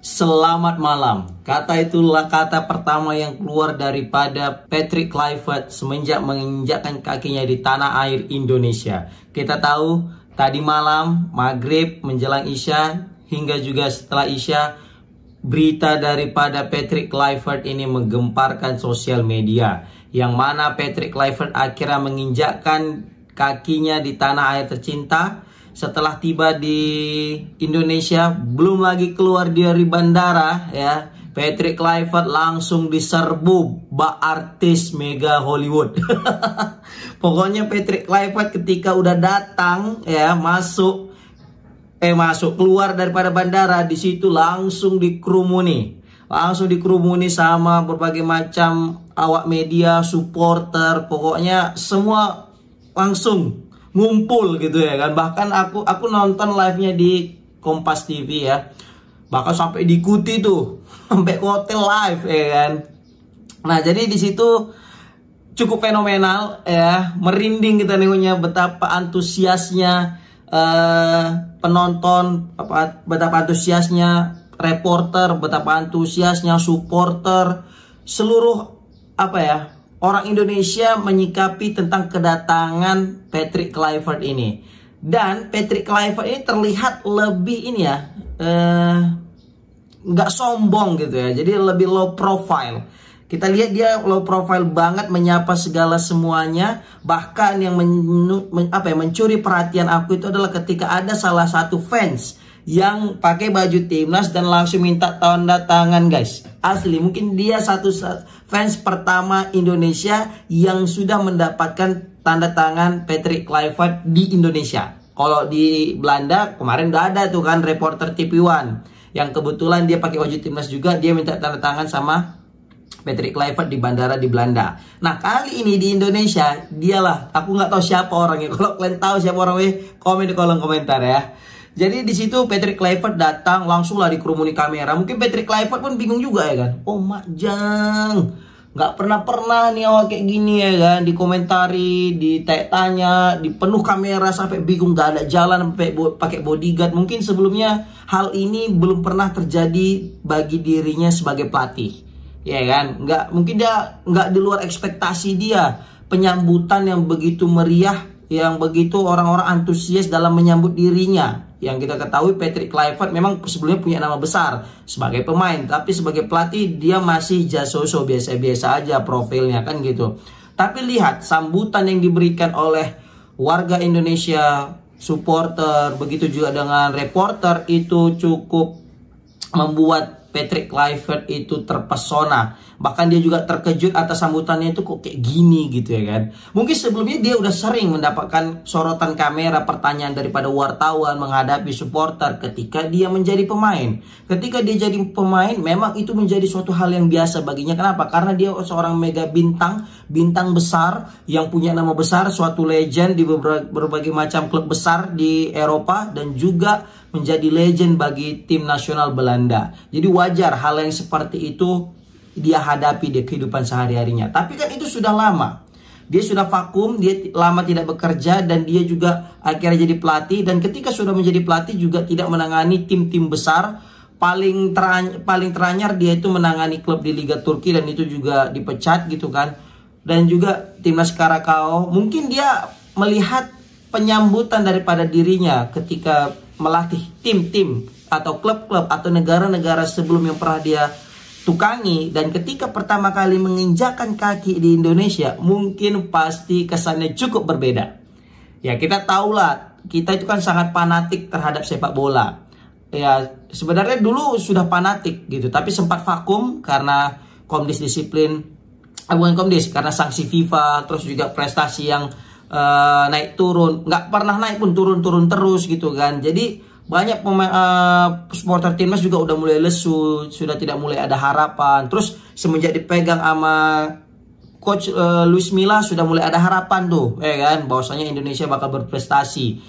Selamat malam. Kata itulah kata pertama yang keluar daripada Patrick Kluivert semenjak menginjakkan kakinya di tanah air Indonesia. Kita tahu tadi malam, maghrib, menjelang Isya, hingga juga setelah Isya, berita daripada Patrick Kluivert ini menggemparkan sosial media. Yang mana Patrick Kluivert akhirnya menginjakkan kakinya di tanah air tercinta. Setelah tiba di Indonesia, belum lagi keluar dari bandara ya, Patrick Kluivert langsung diserbu bak artis mega Hollywood. Pokoknya Patrick Kluivert ketika udah datang ya, masuk keluar daripada bandara, di situ langsung dikerumuni sama berbagai macam awak media, supporter, pokoknya semua langsung ngumpul gitu ya kan. Bahkan aku nonton live-nya di Kompas TV ya, bahkan sampai diikuti tuh sampai ke hotel live ya kan. Nah, jadi di situ cukup fenomenal ya, merinding kita nengoknya betapa antusiasnya penonton, betapa antusiasnya reporter, betapa antusiasnya supporter, seluruh orang Indonesia menyikapi tentang kedatangan Patrick Kluivert ini. Dan Patrick Kluivert ini terlihat lebih nggak sombong gitu ya, jadi lebih low profile. Kita lihat dia low profile banget, menyapa segala semuanya. Bahkan yang mencuri perhatian aku itu adalah ketika ada salah satu fans yang pakai baju timnas dan langsung minta tanda tangan, guys. Asli, mungkin dia satu fans pertama Indonesia yang sudah mendapatkan tanda tangan Patrick Kluivert di Indonesia. Kalau di Belanda kemarin udah ada tuh kan reporter TV One yang kebetulan dia pakai baju timnas juga, dia minta tanda tangan sama Patrick Kluivert di bandara di Belanda. Nah, kali ini di Indonesia dialah, aku nggak tahu siapa orangnya. Kalau kalian tahu siapa orangnya, komen di kolom komentar ya. Jadi di situ Patrick Kluivert datang, langsung lah dikerumuni kamera. Mungkin Patrick Kluivert pun bingung juga ya kan. Oh Majang, nggak pernah nih awak kayak gini ya kan. Dikomentari, ditanya, dipenuh kamera sampai bingung, nggak ada jalan sampai pakai bodyguard. Mungkin sebelumnya hal ini belum pernah terjadi bagi dirinya sebagai pelatih, ya kan. Mungkin dia nggak di luar ekspektasi dia. Penyambutan yang begitu meriah, yang begitu orang-orang antusias dalam menyambut dirinya. Yang kita ketahui Patrick Kluivert memang sebelumnya punya nama besar sebagai pemain, tapi sebagai pelatih dia masih jasoso, biasa-biasa aja profilnya kan gitu. Tapi lihat sambutan yang diberikan oleh warga Indonesia, supporter, begitu juga dengan reporter, itu cukup membuat Patrick Kluivert itu terpesona. Bahkan dia juga terkejut atas sambutannya itu kok kayak gini gitu ya kan. Mungkin sebelumnya dia udah sering mendapatkan sorotan kamera, pertanyaan daripada wartawan menghadapi supporter ketika dia menjadi pemain. Ketika dia jadi pemain memang itu menjadi suatu hal yang biasa baginya. Kenapa? Karena dia seorang mega bintang besar yang punya nama besar, suatu legend di berbagai macam klub besar di Eropa dan juga menjadi legend bagi tim nasional Belanda. Jadi wajar hal yang seperti itu dia hadapi di kehidupan sehari-harinya. Tapi kan itu sudah lama. Dia sudah vakum, dia lama tidak bekerja, dan dia juga akhirnya jadi pelatih. Dan ketika sudah menjadi pelatih juga tidak menangani tim-tim besar. Paling teranyar dia itu menangani klub di Liga Turki dan itu juga dipecat gitu kan. Dan juga timnas Karakau. Mungkin dia melihat penyambutan daripada dirinya ketika melatih tim-tim atau klub-klub atau negara-negara sebelum yang pernah dia tukangi, dan ketika pertama kali menginjakkan kaki di Indonesia mungkin pasti kesannya cukup berbeda. Ya kita tahulah, kita itu kan sangat fanatik terhadap sepak bola. Ya sebenarnya dulu sudah fanatik gitu, tapi sempat vakum karena karena sanksi FIFA, terus juga prestasi yang naik turun, nggak pernah naik pun turun terus gitu kan. Jadi banyak supporter timnas juga udah mulai lesu, sudah tidak mulai ada harapan. Terus semenjak dipegang sama coach Luis Milla sudah mulai ada harapan tuh, ya kan, bahwasanya Indonesia bakal berprestasi.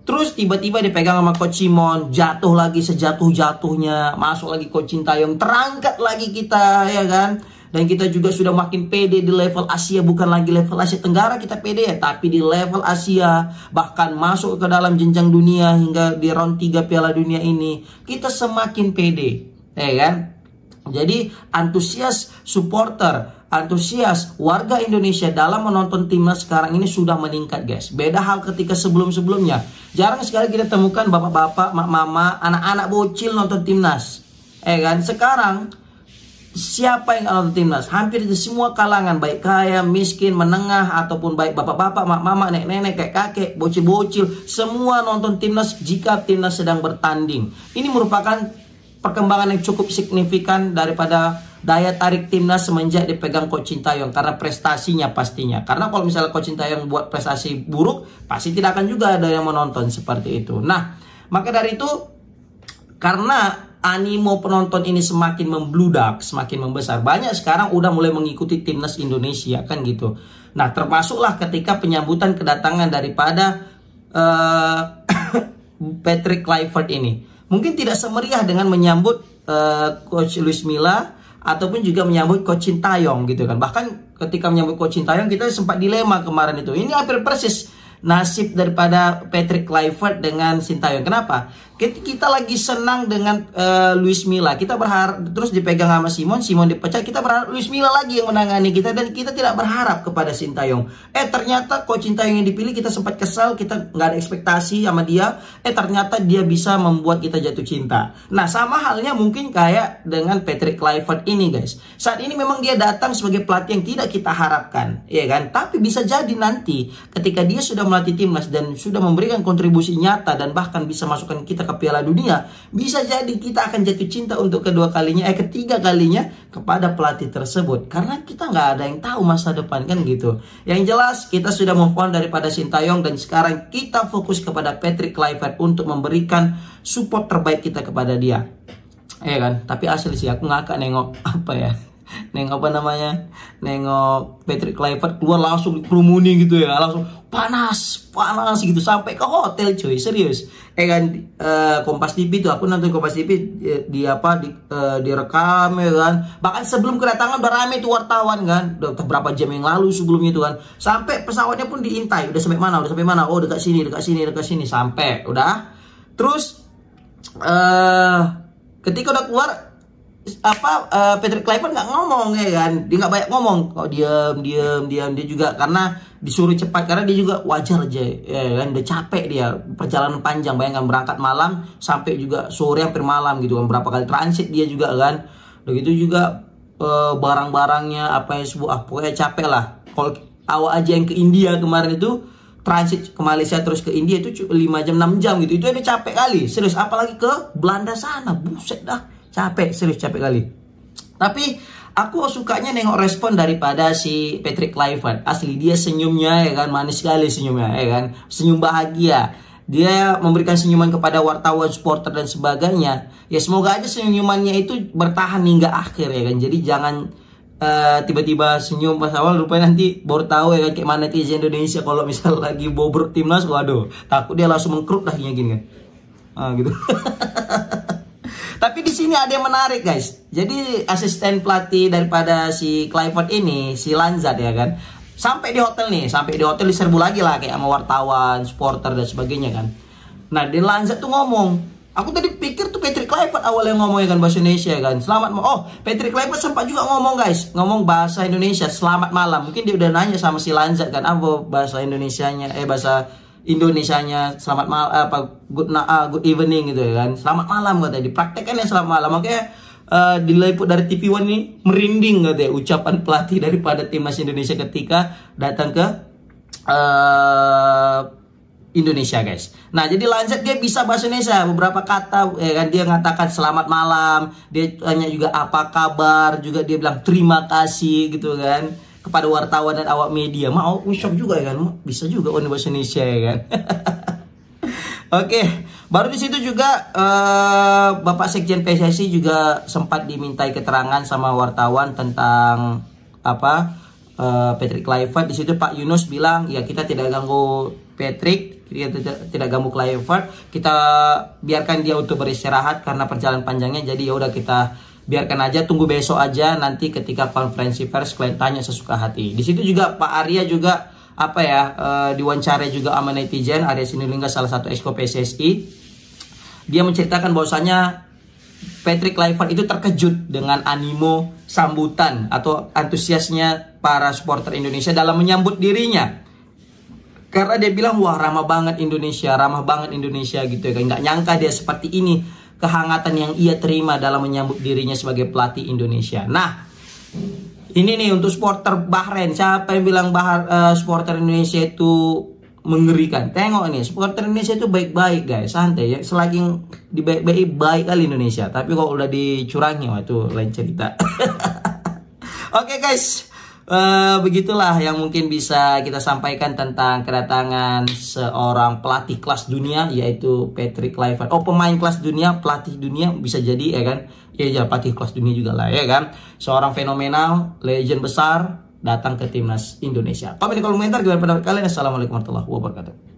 Terus tiba-tiba dipegang sama coach Simon, jatuh lagi sejatuh-jatuhnya, masuk lagi coach Sintayong, terangkat lagi kita, ya kan. Dan kita juga sudah makin pede di level Asia, bukan lagi level Asia Tenggara kita pede ya, tapi di level Asia, bahkan masuk ke dalam jenjang dunia hingga di round 3 Piala Dunia ini, kita semakin pede. kan? Jadi antusias supporter, antusias warga Indonesia dalam menonton timnas sekarang ini sudah meningkat, guys. Beda hal ketika sebelum-sebelumnya. Jarang sekali kita temukan bapak-bapak, mama, anak-anak bocil nonton timnas. Kan? Sekarang siapa yang nonton timnas? Hampir di semua kalangan, baik kaya, miskin, menengah, ataupun baik bapak-bapak, mama, nenek-nenek, kakek-kakek, bocil-bocil, semua nonton timnas jika timnas sedang bertanding. Ini merupakan perkembangan yang cukup signifikan daripada daya tarik timnas semenjak dipegang Coach Sintayong, karena prestasinya pastinya. Karena kalau misalnya Coach Sintayong buat prestasi buruk, pasti tidak akan juga ada yang menonton seperti itu. Nah, maka dari itu, karena animo penonton ini semakin membludak, semakin membesar, banyak sekarang udah mulai mengikuti timnas Indonesia, kan gitu. Nah, termasuklah ketika penyambutan kedatangan daripada Patrick Kluivert ini. Mungkin tidak semeriah dengan menyambut Coach Luis Milla ataupun juga menyambut Coach Sintayong gitu kan. Bahkan ketika menyambut Coach Sintayong kita sempat dilema kemarin itu. Ini hampir persis nasib daripada Patrick Kluivert dengan Sintayong. Kenapa? Kita lagi senang dengan Luis Milla. Kita berharap terus dipegang sama Simon dipecat. Kita berharap Luis Milla lagi yang menangani kita dan kita tidak berharap kepada Sintayong. Ternyata Coach Sintayong yang dipilih, kita sempat kesal, kita nggak ada ekspektasi sama dia. Ternyata dia bisa membuat kita jatuh cinta. Nah, sama halnya mungkin kayak dengan Patrick Kluivert ini, guys. Saat ini memang dia datang sebagai pelatih yang tidak kita harapkan, ya kan? Tapi bisa jadi nanti ketika dia sudah melatih timnas dan sudah memberikan kontribusi nyata dan bahkan bisa masukkan kita ke Piala Dunia, bisa jadi kita akan jatuh cinta untuk ketiga kalinya kepada pelatih tersebut, karena kita nggak ada yang tahu masa depan, kan gitu. Yang jelas kita sudah move on daripada Sintayong dan sekarang kita fokus kepada Patrick Kluivert untuk memberikan support terbaik kita kepada dia, ya kan? Tapi asli sih aku ngakak nengok nengok Patrick Kluivert keluar langsung dikerumuni gitu ya, langsung panas gitu sampai ke hotel, cuy, serius. Kan Kompas TV tuh, aku nonton Kompas TV direkam, ya kan. Bahkan sebelum kedatangan udah rame tuh wartawan kan, udah berapa jam yang lalu sebelumnya tuh kan, sampai pesawatnya pun diintai, udah sampai mana, oh dekat sini sampai udah. Terus ketika udah keluar Patrick Kluivert nggak ngomong, ya kan, dia nggak banyak ngomong, kok diam dia juga karena disuruh cepat, karena dia juga wajar aja, ya kan, udah capek dia, perjalanan panjang, bayangkan berangkat malam sampai juga sore hampir malam gitu kan, berapa kali transit dia juga kan, udah gitu juga barang-barangnya pokoknya capek lah. Kalau awak aja yang ke India kemarin itu transit ke Malaysia terus ke India itu 5 jam 6 jam gitu, itu udah capek kali, serius, apalagi ke Belanda sana, buset dah. Capek kali. Tapi aku sukanya nengok respon daripada si Patrick Kluivert. Asli dia senyumnya, ya kan, manis sekali senyumnya, ya kan, senyum bahagia. Dia memberikan senyuman kepada wartawan, supporter dan sebagainya. Ya semoga aja senyumannya itu bertahan hingga akhir, ya kan. Jadi jangan tiba-tiba senyum pas awal, rupanya nanti baru tahu, ya kan, kayak mana netizen Indonesia kalau misal lagi bobrok timnas, waduh, takut dia langsung mengkerut dah gini kan. Gitu. Tapi di sini ada yang menarik, guys. Jadi asisten pelatih daripada si Kluivert ini, si Lanzat, ya kan, sampai di hotel diserbu lagi lah kayak sama wartawan, supporter dan sebagainya kan. Nah, di Lanzat tuh ngomong, aku tadi pikir tuh Patrick Kluivert awal yang ngomong, ya kan, bahasa Indonesia kan. Patrick Kluivert sempat juga ngomong, guys, ngomong bahasa Indonesia, selamat malam. Mungkin dia udah nanya sama si Lanzat kan, bahasa Indonesianya, bahasa Indonesianya selamat malam, good evening gitu, ya kan, selamat malam katanya, dipraktekkan ya selamat malam. Makanya diliput dari TV One ini merinding katanya ucapan pelatih daripada timnas Indonesia ketika datang ke Indonesia, guys. Nah, jadi Lanzat dia bisa bahasa Indonesia beberapa kata, ya kan, dia ngatakan selamat malam, dia tanya juga apa kabar, juga dia bilang terima kasih gitu kan kepada wartawan dan awak media. Mau shock juga, ya kan, bisa juga bahasa Indonesia, ya kan. Oke, baru di situ juga Bapak Sekjen PSSI juga sempat dimintai keterangan sama wartawan tentang Patrick Kluivert. Di situ Pak Yunus bilang, ya kita tidak ganggu Patrick, kita tidak ganggu Kluivert, kita biarkan dia untuk beristirahat karena perjalanan panjangnya. Jadi ya udah, kita biarkan aja, tunggu besok aja, nanti ketika konferensi pers kalian tanya sesuka hati. Di situ juga Pak Arya juga diwawancara juga sama netizen. Arya Sinulinga, salah satu exco PSSI, dia menceritakan bahwasanya Patrick Kluivert itu terkejut dengan animo sambutan atau antusiasnya para supporter Indonesia dalam menyambut dirinya. Karena dia bilang, wah ramah banget Indonesia gitu ya. Nggak nyangka dia seperti ini, kehangatan yang ia terima dalam menyambut dirinya sebagai pelatih Indonesia. Nah, ini nih untuk supporter Bahrain. Siapa yang bilang supporter Indonesia itu mengerikan? Tengok nih, supporter Indonesia itu baik-baik guys, santai ya. Selagi baik kali Indonesia. Tapi kalau udah dicurangi, wah itu lain cerita. Oke guys. Begitulah yang mungkin bisa kita sampaikan tentang kedatangan seorang pelatih kelas dunia, yaitu Patrick Kluivert. Oh, pemain kelas dunia, pelatih dunia bisa jadi ya kan. Ya pelatih kelas dunia juga lah ya kan. Seorang fenomenal, legend besar datang ke timnas Indonesia. Komen di kolom komentar gimana pendapat kalian. Assalamualaikum warahmatullahi wabarakatuh.